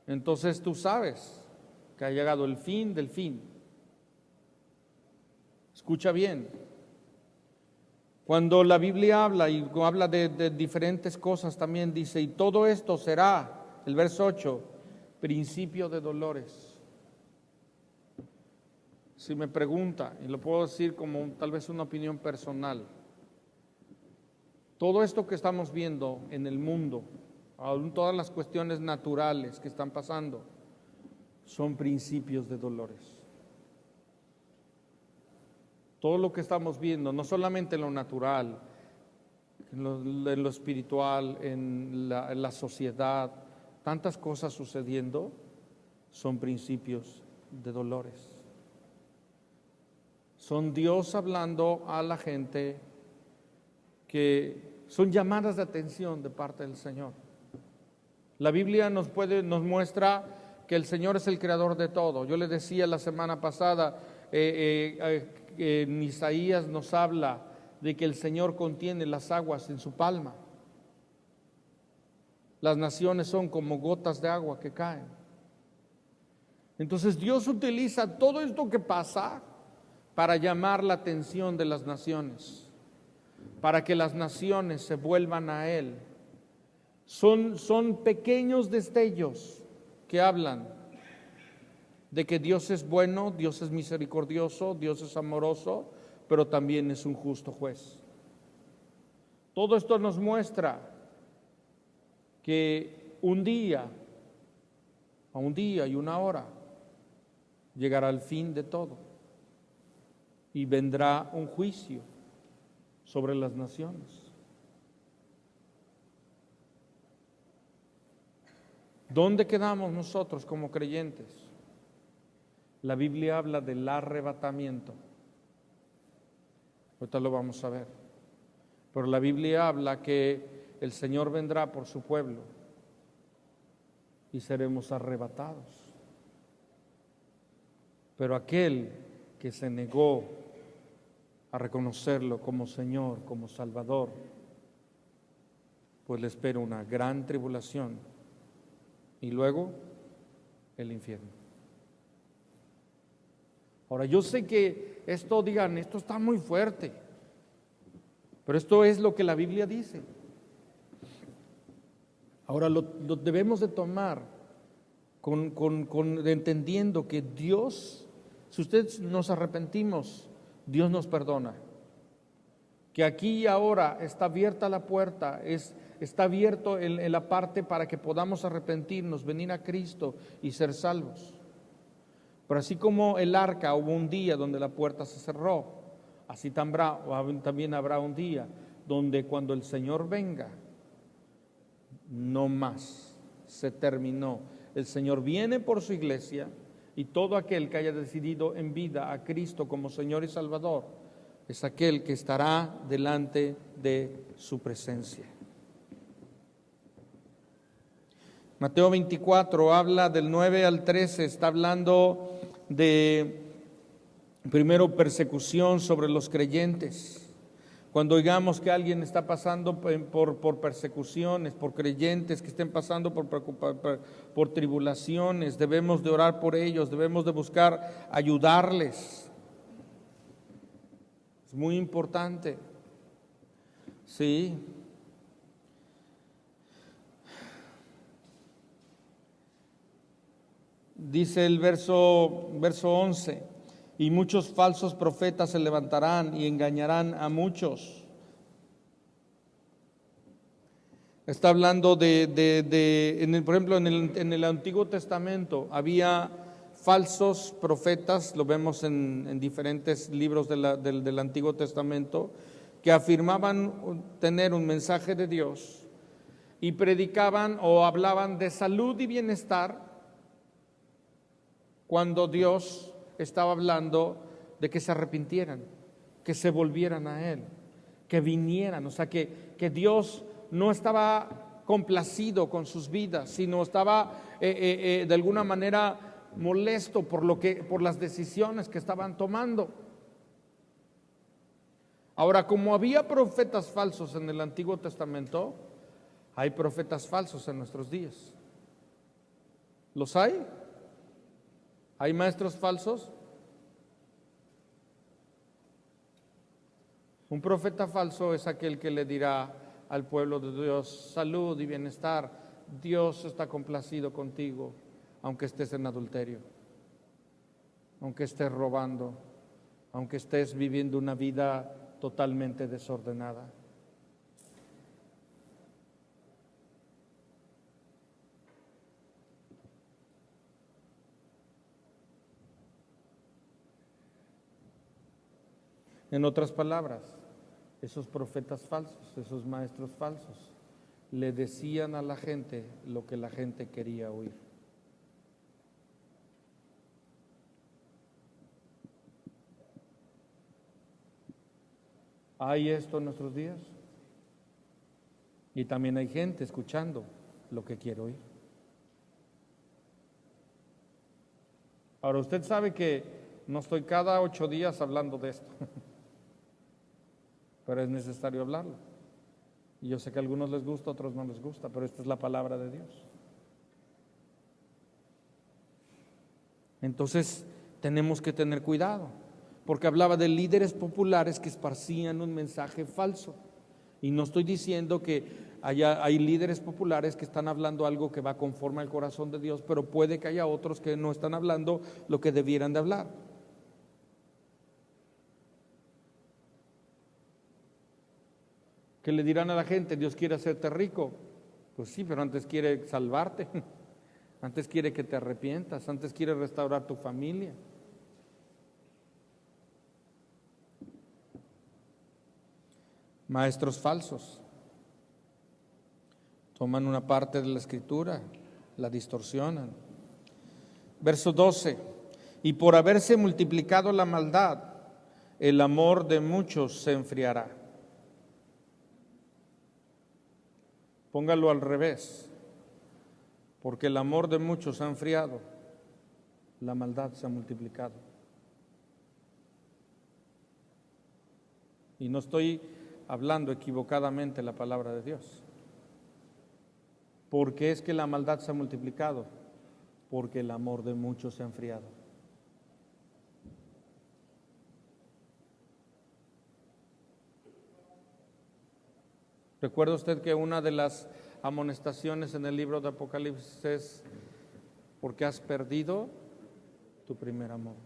entonces tú sabes que ha llegado el fin del fin. Escucha bien. Cuando la Biblia habla y habla de diferentes cosas también dice, y todo esto será, el verso 8, principio de dolores. Si me pregunta, y lo puedo decir como tal vez una opinión personal, todo esto que estamos viendo en el mundo, aún todas las cuestiones naturales que están pasando, son principios de dolores. Todo lo que estamos viendo, no solamente en lo natural, en lo espiritual, en la sociedad, tantas cosas sucediendo, son principios de dolores. Son Dios hablando a la gente que son llamadas de atención de parte del Señor. La Biblia nos muestra que el Señor es el creador de todo. Yo le decía la semana pasada, en Isaías nos habla de que el Señor contiene las aguas en su palma. Las naciones son como gotas de agua que caen. Entonces Dios utiliza todo esto que pasa para llamar la atención de las naciones, para que las naciones se vuelvan a Él. Son pequeños destellos que hablan de que Dios es bueno, Dios es misericordioso, Dios es amoroso, pero también es un justo juez. Todo esto nos muestra que un día y una hora llegará el fin de todo y vendrá un juicio sobre las naciones. ¿Dónde quedamos nosotros como creyentes? La Biblia habla del arrebatamiento. Ahorita lo vamos a ver. Pero la Biblia habla que el Señor vendrá por su pueblo y seremos arrebatados. Pero aquel que se negó a reconocerlo como Señor, como Salvador, pues le espera una gran tribulación y luego el infierno. Ahora, yo sé que esto, digan, esto está muy fuerte, pero esto es lo que la Biblia dice. Ahora, lo debemos de tomar entendiendo que Dios, si ustedes nos arrepentimos, Dios nos perdona. Que aquí y ahora está abierta la puerta, está abierto en la parte para que podamos arrepentirnos, venir a Cristo y ser salvos. Pero así como el arca hubo un día donde la puerta se cerró, así también habrá un día donde cuando el Señor venga, no más, se terminó. El Señor viene por su iglesia y todo aquel que haya decidido en vida a Cristo como Señor y Salvador es aquel que estará delante de su presencia. Mateo 24 habla del 9 al 13, está hablando de, primero, persecución sobre los creyentes. Cuando oigamos que alguien está pasando por persecuciones, por creyentes que estén pasando por tribulaciones, debemos de orar por ellos, debemos de buscar ayudarles. Es muy importante. Sí. Dice el verso 11, y muchos falsos profetas se levantarán y engañarán a muchos. Está hablando por ejemplo, en el Antiguo Testamento había falsos profetas, lo vemos en diferentes libros del Antiguo Testamento, que afirmaban tener un mensaje de Dios y predicaban o hablaban de salud y bienestar, cuando Dios estaba hablando de que se arrepintieran, que se volvieran a Él, que vinieran. O sea, que Dios no estaba complacido con sus vidas, sino estaba de alguna manera molesto por las decisiones que estaban tomando. Ahora, como había profetas falsos en el Antiguo Testamento, hay profetas falsos en nuestros días. ¿Los hay? ¿Hay maestros falsos? Un profeta falso es aquel que le dirá al pueblo de Dios salud y bienestar, Dios está complacido contigo, aunque estés en adulterio, aunque estés robando, aunque estés viviendo una vida totalmente desordenada. En otras palabras, esos profetas falsos, esos maestros falsos, le decían a la gente lo que la gente quería oír. ¿Hay esto en nuestros días? Y también hay gente escuchando lo que quiere oír. Ahora, usted sabe que no estoy cada 8 días hablando de esto. Pero es necesario hablarlo. Y yo sé que a algunos les gusta, a otros no les gusta, pero esta es la palabra de Dios. Entonces tenemos que tener cuidado, porque hablaba de líderes populares que esparcían un mensaje falso. Y no estoy diciendo que hay líderes populares que están hablando algo que va conforme al corazón de Dios, pero puede que haya otros que no están hablando lo que debieran de hablar. ¿Qué le dirán a la gente? Dios quiere hacerte rico. Pues sí, pero antes quiere salvarte, antes quiere que te arrepientas, antes quiere restaurar tu familia. Maestros falsos toman una parte de la Escritura, la distorsionan. Verso 12, y por haberse multiplicado la maldad, el amor de muchos se enfriará. Póngalo al revés, porque el amor de muchos se ha enfriado la maldad se ha multiplicado. Y no estoy hablando equivocadamente la palabra de Dios. ¿Por qué es que la maldad se ha multiplicado? Porque el amor de muchos se ha enfriado. ¿Recuerda usted que una de las amonestaciones en el libro de Apocalipsis es: porque has perdido tu primer amor?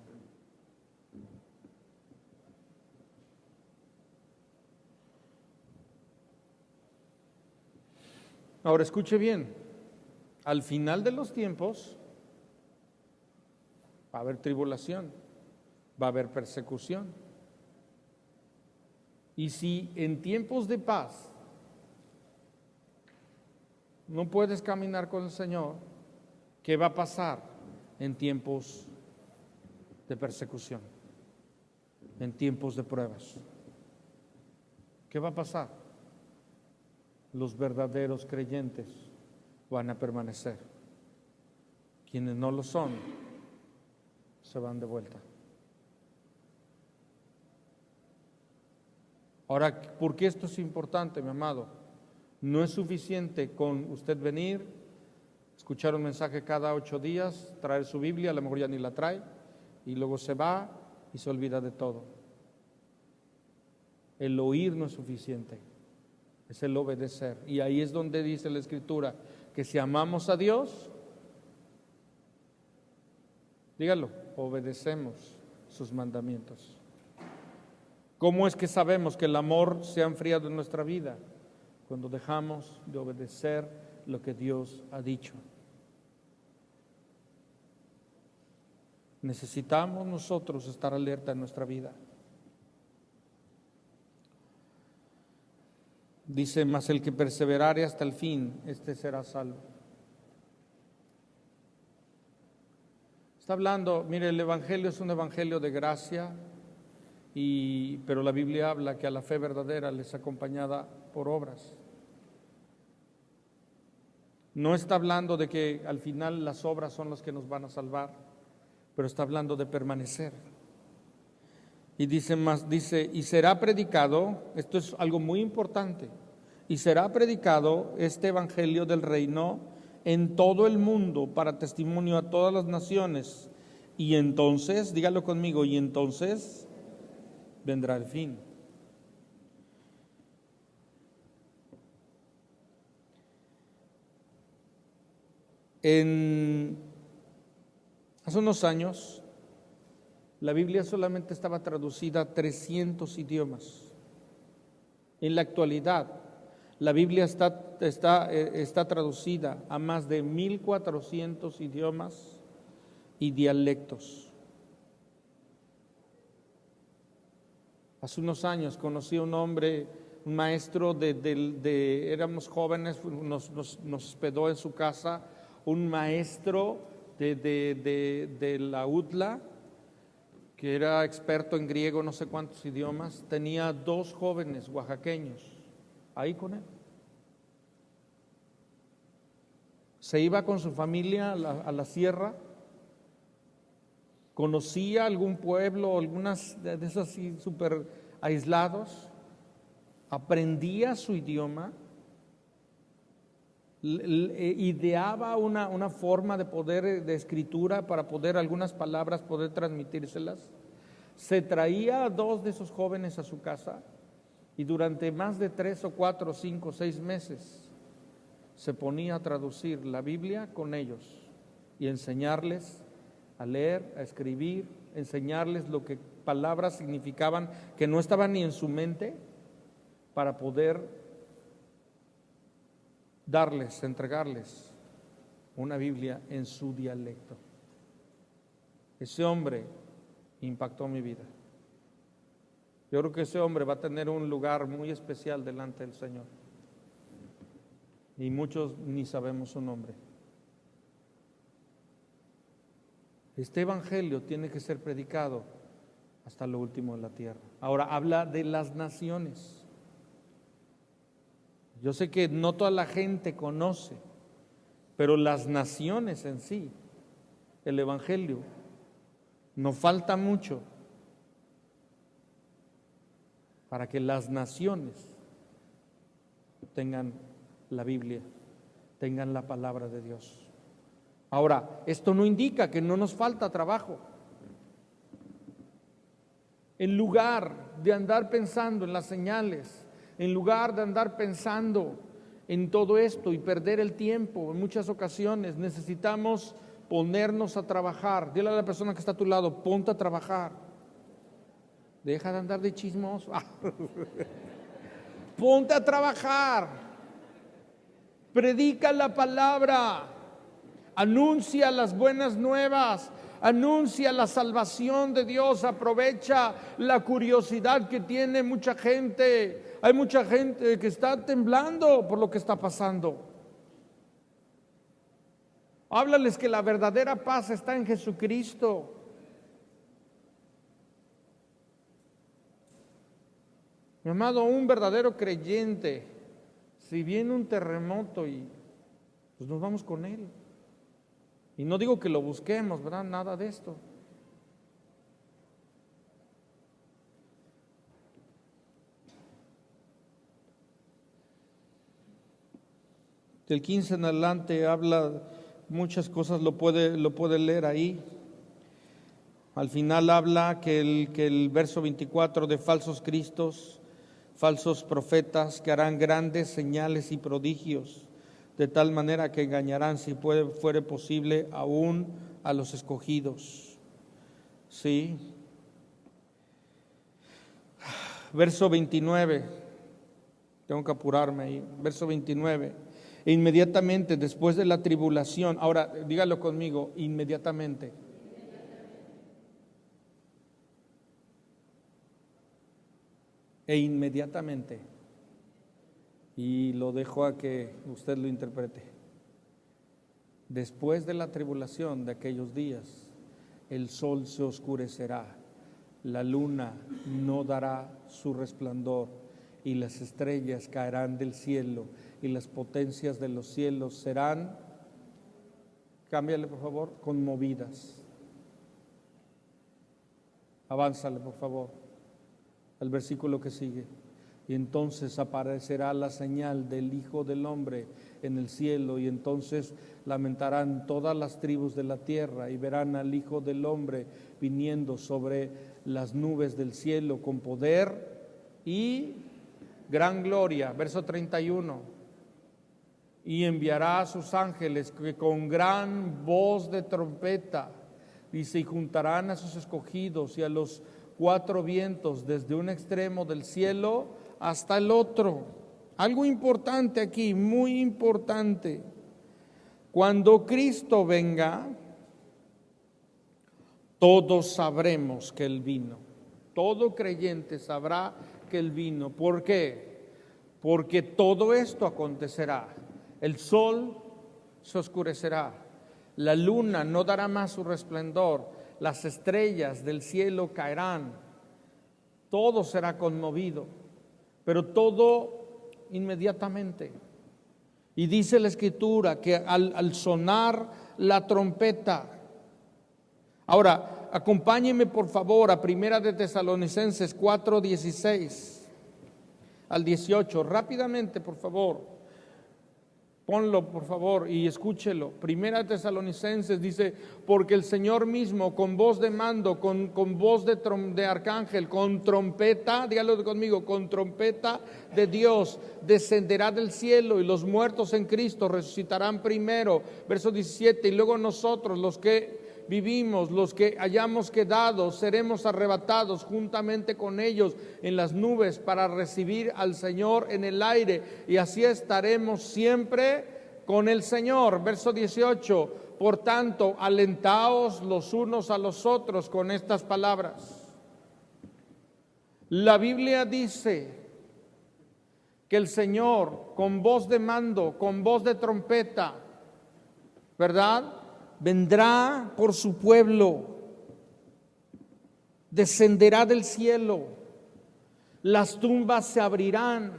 Ahora escuche bien, al final de los tiempos va a haber tribulación, va a haber persecución. Y si en tiempos de paz no puedes caminar con el Señor, ¿qué va a pasar en tiempos de persecución? En tiempos de pruebas. ¿Qué va a pasar? Los verdaderos creyentes van a permanecer. Quienes no lo son, se van de vuelta. Ahora, ¿por qué esto es importante, mi amado? No es suficiente con usted venir, escuchar un mensaje cada 8 días, traer su Biblia, a lo mejor ya ni la trae, y luego se va y se olvida de todo. El oír no es suficiente, es el obedecer. Y ahí es donde dice la Escritura que si amamos a Dios, dígalo, obedecemos sus mandamientos. ¿Cómo es que sabemos que el amor se ha enfriado en nuestra vida? Cuando dejamos de obedecer lo que Dios ha dicho. Necesitamos nosotros estar alerta en nuestra vida. Dice: mas el que perseverare hasta el fin, este será salvo. Está hablando, mire, el evangelio es un evangelio de gracia, pero la Biblia habla que a la fe verdadera les acompañada por obras. No está hablando de que al final las obras son las que nos van a salvar, pero está hablando de permanecer. Y dice más, y será predicado, esto es algo muy importante, y será predicado este evangelio del reino en todo el mundo para testimonio a todas las naciones. Y entonces, dígalo conmigo, y entonces vendrá el fin. Hace unos años, la Biblia solamente estaba traducida a 300 idiomas. En la actualidad, la Biblia está traducida a más de 1,400 idiomas y dialectos. Hace unos años conocí a un hombre, un maestro éramos jóvenes, nos hospedó en su casa, un maestro de la UTLA, que era experto en griego, no sé cuántos idiomas. Tenía 2 jóvenes oaxaqueños ahí con él. Se iba con su familia a la sierra, conocía algún pueblo, algunas de esas así súper aislados, aprendía su idioma, ideaba una forma de escritura para poder algunas palabras poder transmitírselas. Se traía a 2 de esos jóvenes a su casa y durante más de 3 o 4 o 5 o 6 meses se ponía a traducir la Biblia con ellos y enseñarles a leer, a escribir, enseñarles lo que palabras significaban que no estaban ni en su mente, para poder entregarles una Biblia en su dialecto. Ese hombre impactó mi vida. Yo creo que ese hombre va a tener un lugar muy especial delante del Señor. Y muchos ni sabemos su nombre. Este evangelio tiene que ser predicado hasta lo último de la tierra. Ahora habla de las naciones. Yo sé que no toda la gente conoce, pero las naciones en sí, el evangelio No falta mucho para que las naciones tengan la Biblia, tengan la palabra de Dios. Ahora, esto no indica que no nos falta trabajo. En lugar de andar pensando en las señales, en lugar de andar pensando en todo esto y perder el tiempo, en muchas ocasiones necesitamos ponernos a trabajar. Dile a la persona que está a tu lado, ponte a trabajar. Deja de andar de chismoso. Ponte a trabajar. Predica la palabra. Anuncia las buenas nuevas. Anuncia la salvación de Dios. Aprovecha la curiosidad que tiene mucha gente. Hay mucha gente que está temblando por lo que está pasando. Háblales que la verdadera paz está en Jesucristo. Mi amado, un verdadero creyente, si viene un terremoto pues nos vamos con él. Y no digo que lo busquemos, ¿verdad? Nada de esto. Del 15 en adelante habla muchas cosas, lo puede leer ahí. Al final habla que el verso 24 de falsos cristos, falsos profetas que harán grandes señales y prodigios, de tal manera que engañarán, si fuere posible, aún a los escogidos. Sí. Verso 29, tengo que apurarme ahí. Verso 29. E inmediatamente después de la tribulación, ahora dígalo conmigo, inmediatamente. E inmediatamente. Y lo dejo a que usted lo interprete. Después de la tribulación de aquellos días, el sol se oscurecerá, la luna no dará su resplandor, y las estrellas caerán del cielo, y las potencias de los cielos serán, cámbiale por favor, conmovidas. Avánzale por favor al versículo que sigue. Y entonces aparecerá la señal del Hijo del Hombre en el cielo, y entonces lamentarán todas las tribus de la tierra y verán al Hijo del Hombre viniendo sobre las nubes del cielo con poder y gran gloria. Verso 31. Y enviará a sus ángeles que con gran voz de trompeta, dice, y juntarán a sus escogidos y a los cuatro vientos desde un extremo del cielo hasta el otro. Algo importante aquí, muy importante. Cuando Cristo venga, todos sabremos que Él vino. Todo creyente sabrá que Él vino. ¿Por qué? Porque todo esto acontecerá. El sol se oscurecerá, la luna no dará más su resplandor, las estrellas del cielo caerán, todo será conmovido, pero todo inmediatamente. Y dice la Escritura que al sonar la trompeta. Ahora, acompáñenme por favor a Primera de Tesalonicenses 4, 16 al 18, rápidamente por favor. Ponlo por favor y escúchelo. Primera de Tesalonicenses dice, porque el Señor mismo con voz de mando, con voz de arcángel, con trompeta, dígalo conmigo, con trompeta de Dios, descenderá del cielo, y los muertos en Cristo resucitarán primero. Verso 17, y luego nosotros, los que vivimos, los que hayamos quedado, seremos arrebatados juntamente con ellos en las nubes para recibir al Señor en el aire, y así estaremos siempre con el Señor. Verso 18, por tanto, alentaos los unos a los otros con estas palabras. La Biblia dice que el Señor, con voz de mando, con voz de trompeta, ¿verdad?, vendrá por su pueblo, descenderá del cielo, las tumbas se abrirán,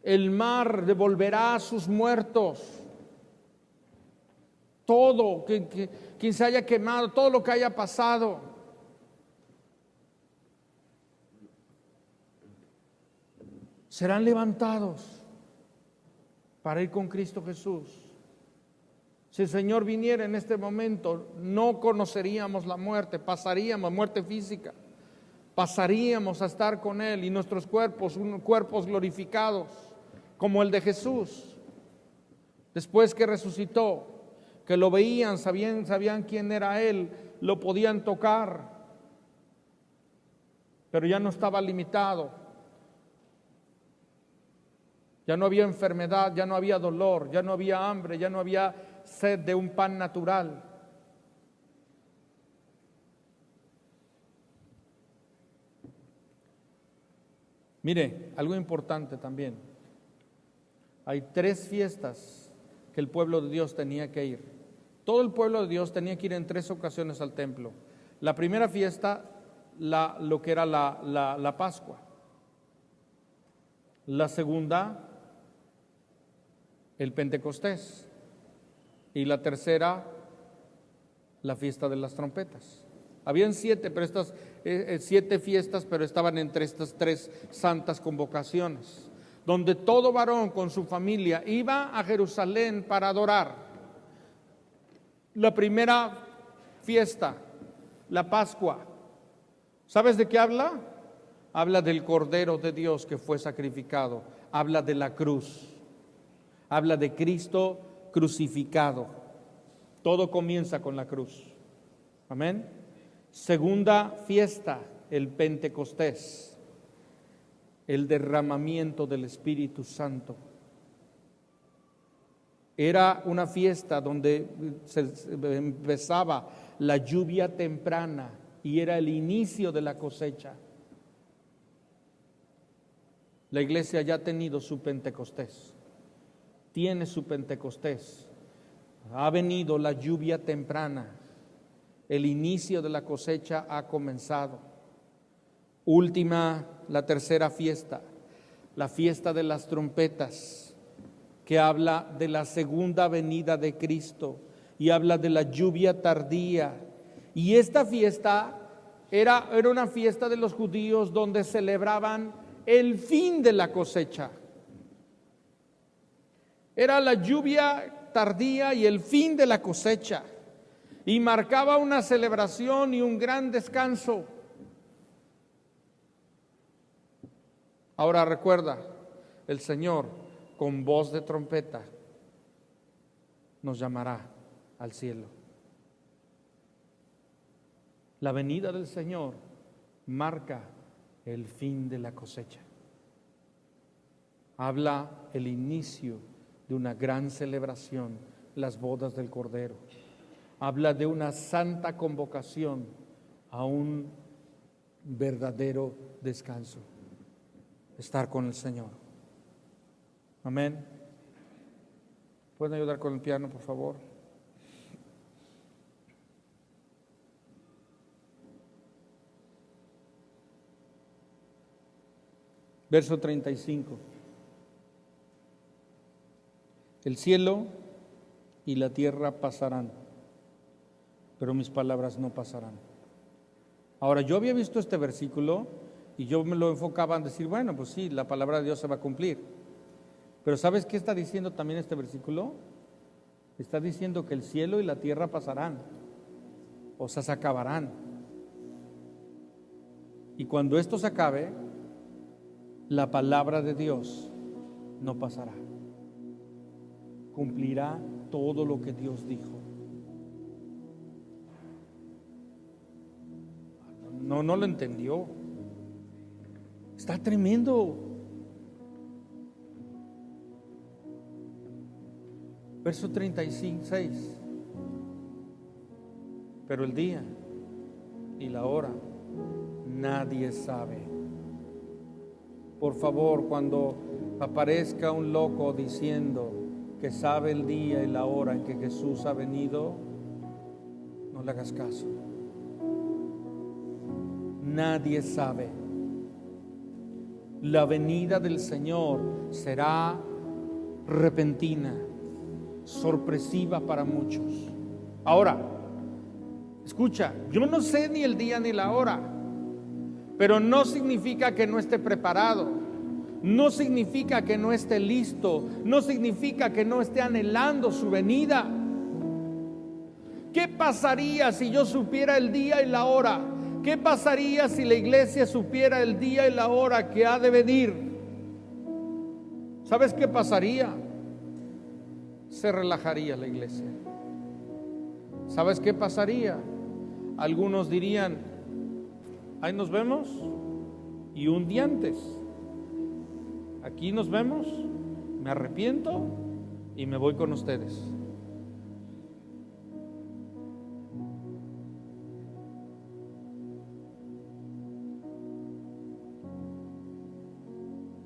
el mar devolverá a sus muertos, todo, quien se haya quemado, todo lo que haya pasado. Serán levantados para ir con Cristo Jesús. Si el Señor viniera en este momento, no conoceríamos la muerte, pasaríamos, muerte física, pasaríamos a estar con Él y nuestros cuerpos, cuerpos glorificados, como el de Jesús. Después que resucitó, que lo veían, sabían quién era Él, lo podían tocar, pero ya no estaba limitado. Ya no había enfermedad, ya no había dolor, ya no había hambre, ya no había sed de un pan natural. Mire, algo importante también. Hay 3 fiestas que el pueblo de Dios tenía que ir. Todo el pueblo de Dios tenía que ir en 3 ocasiones al templo. La primera fiesta, lo que era la Pascua. La segunda, el Pentecostés. Y la tercera, la fiesta de las trompetas. Habían 7, pero 7 fiestas, pero estaban entre estas 3 santas convocaciones, donde todo varón con su familia iba a Jerusalén para adorar. La primera fiesta, la Pascua, ¿sabes de qué habla? Habla del Cordero de Dios que fue sacrificado, habla de la cruz, habla de Cristo crucificado. Todo comienza con la cruz. Amén. Segunda fiesta, el Pentecostés, el derramamiento del Espíritu Santo. Era una fiesta donde se empezaba la lluvia temprana y era el inicio de la cosecha. La iglesia ya ha tenido su Pentecostés, tiene su Pentecostés. Ha venido la lluvia temprana, el inicio de la cosecha ha comenzado. La tercera fiesta, la fiesta de las trompetas, que habla de la segunda venida de Cristo y habla de la lluvia tardía. Y esta fiesta era una fiesta de los judíos donde celebraban el fin de la cosecha. Era la lluvia tardía y el fin de la cosecha, y marcaba una celebración y un gran descanso. Ahora recuerda, el Señor con voz de trompeta nos llamará al cielo. La venida del Señor marca el fin de la cosecha. Habla el inicio de una gran celebración, las bodas del Cordero. Habla de una santa convocación a un verdadero descanso, estar con el Señor. Amén. ¿Pueden ayudar con el piano, por favor? Verso 35. El cielo y la tierra pasarán, pero mis palabras no pasarán. Ahora, yo había visto este versículo y yo me lo enfocaba en decir, bueno, pues sí, la palabra de Dios se va a cumplir. Pero ¿sabes qué está diciendo también este versículo? Está diciendo que el cielo y la tierra pasarán, o sea, se acabarán. Y cuando esto se acabe, la palabra de Dios no pasará. Cumplirá todo lo que Dios dijo. No lo entendió. Está tremendo. Verso 36. Pero el día y la hora nadie sabe. Por favor, cuando aparezca un loco diciendo que sabe el día y la hora en que Jesús ha venido, no le hagas caso. Nadie sabe. La venida del Señor será repentina, sorpresiva para muchos. Ahora, escucha, yo no sé ni el día ni la hora, pero no significa que no esté preparado, no significa que no esté listo, no significa que no esté anhelando su venida. ¿Qué pasaría si yo supiera el día y la hora? ¿Qué pasaría si la iglesia supiera el día y la hora que ha de venir? ¿Sabes qué pasaría? Se relajaría la iglesia. ¿Sabes qué pasaría? Algunos dirían, ahí nos vemos, y un día antes, aquí nos vemos, me arrepiento y me voy con ustedes.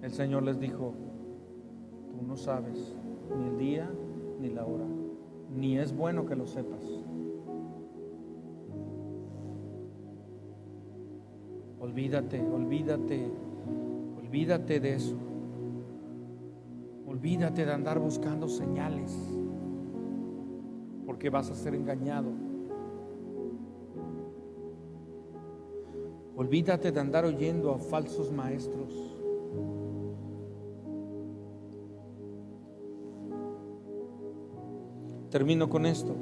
El Señor les dijo, tú no sabes ni el día ni la hora, ni es bueno que lo sepas. Olvídate de eso. Olvídate de andar buscando señales, porque vas a ser engañado. Olvídate de andar oyendo a falsos maestros. Termino con esto.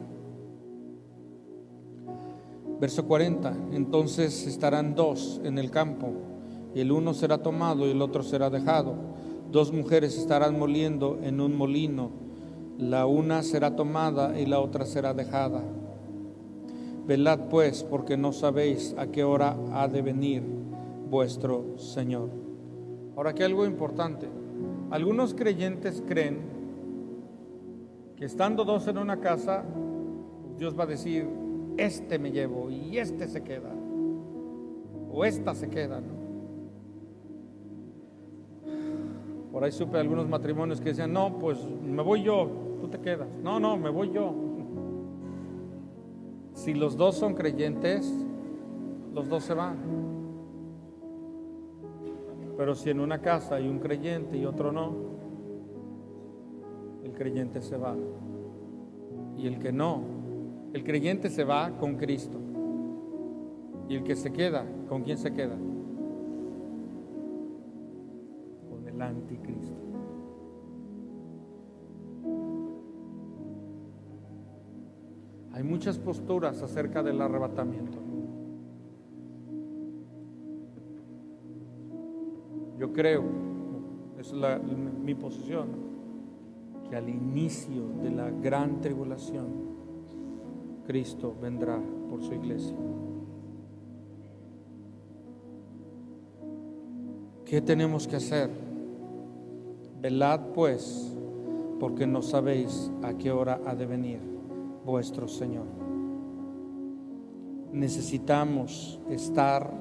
Verso 40. Entonces estarán dos en el campo, y el uno será tomado y el otro será dejado. Dos mujeres estarán moliendo en un molino, la una será tomada y la otra será dejada. Velad pues, porque no sabéis a qué hora ha de venir vuestro Señor. Ahora, aquí algo importante. Algunos creyentes creen que estando dos en una casa, Dios va a decir, este me llevo y este se queda, o esta se queda, ¿no? Por ahí supe algunos matrimonios que decían, no, pues me voy yo, tú te quedas. No, me voy yo. Si los dos son creyentes, los dos se van. Pero si en una casa hay un creyente y otro no, el creyente se va. Y el que no, el creyente se va con Cristo. Y el que se queda, ¿con quién se queda? Con el anticristo. Hay muchas posturas acerca del arrebatamiento. Yo creo, esa es mi posición, que al inicio de la gran tribulación, Cristo vendrá por su iglesia. ¿Qué tenemos que hacer? Velad pues, porque no sabéis a qué hora ha de venir vuestro Señor. Necesitamos estar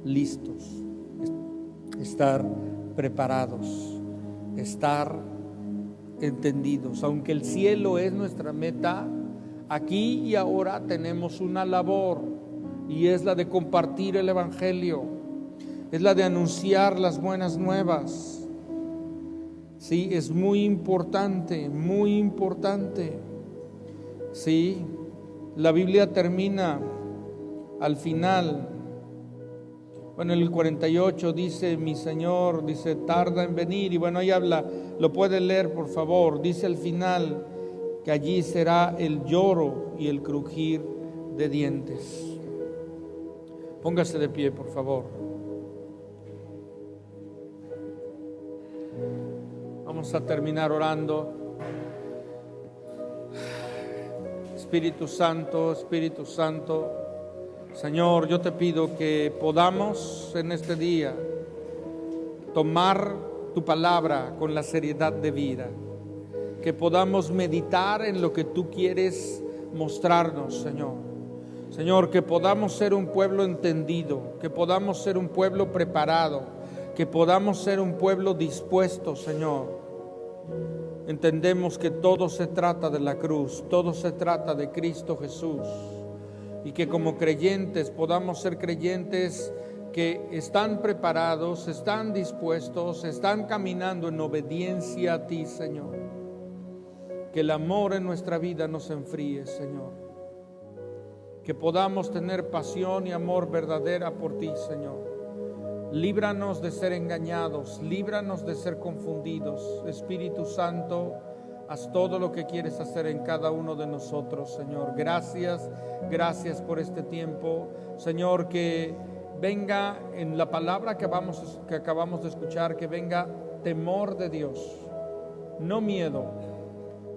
listos, estar preparados, estar entendidos. Aunque el cielo es nuestra meta, aquí y ahora tenemos una labor, y es la de compartir el evangelio, es la de anunciar las buenas nuevas. Sí, es muy importante, muy importante. Sí, la Biblia termina al final, bueno, en el 48 dice, mi Señor, dice, tarda en venir, y bueno, ahí habla, lo puede leer por favor, dice al final que allí será el lloro y el crujir de dientes. Póngase de pie, por favor. Vamos a terminar orando. Espíritu Santo, Señor, yo te pido que podamos en este día tomar tu palabra con la seriedad de vida, que podamos meditar en lo que tú quieres mostrarnos, Señor. Señor, que podamos ser un pueblo entendido, que podamos ser un pueblo preparado, que podamos ser un pueblo dispuesto, Señor. Entendemos que todo se trata de la cruz, todo se trata de Cristo Jesús, y que como creyentes podamos ser creyentes que están preparados, están dispuestos, están caminando en obediencia a ti, Señor. que el amor en nuestra vida no se enfríe, Señor. Que podamos tener pasión y amor verdadera por ti, Señor. Líbranos de ser engañados, líbranos de ser confundidos. Espíritu Santo, haz todo lo que quieres hacer en cada uno de nosotros, Señor. Gracias, gracias por este tiempo. Señor, que venga en la palabra que acabamos de escuchar, que venga temor de Dios, no miedo,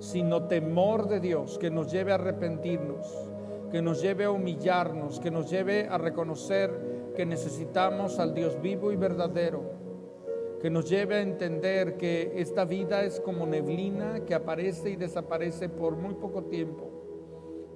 sino temor de Dios, que nos lleve a arrepentirnos, que nos lleve a humillarnos, que nos lleve a reconocer que necesitamos al Dios vivo y verdadero, que nos lleve a entender que esta vida es como neblina que aparece y desaparece por muy poco tiempo,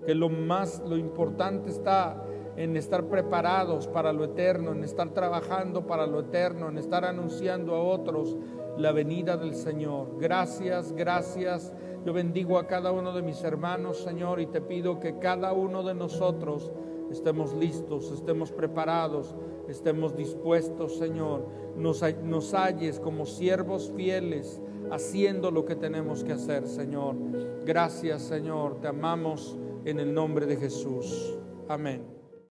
que lo importante está en estar preparados para lo eterno, en estar trabajando para lo eterno, en estar anunciando a otros la venida del Señor. Gracias, gracias. Yo bendigo a cada uno de mis hermanos, Señor, y te pido que cada uno de nosotros estemos listos, estemos preparados, estemos dispuestos, Señor. Nos halles como siervos fieles, haciendo lo que tenemos que hacer, Señor. Gracias, Señor. Te amamos en el nombre de Jesús. Amén.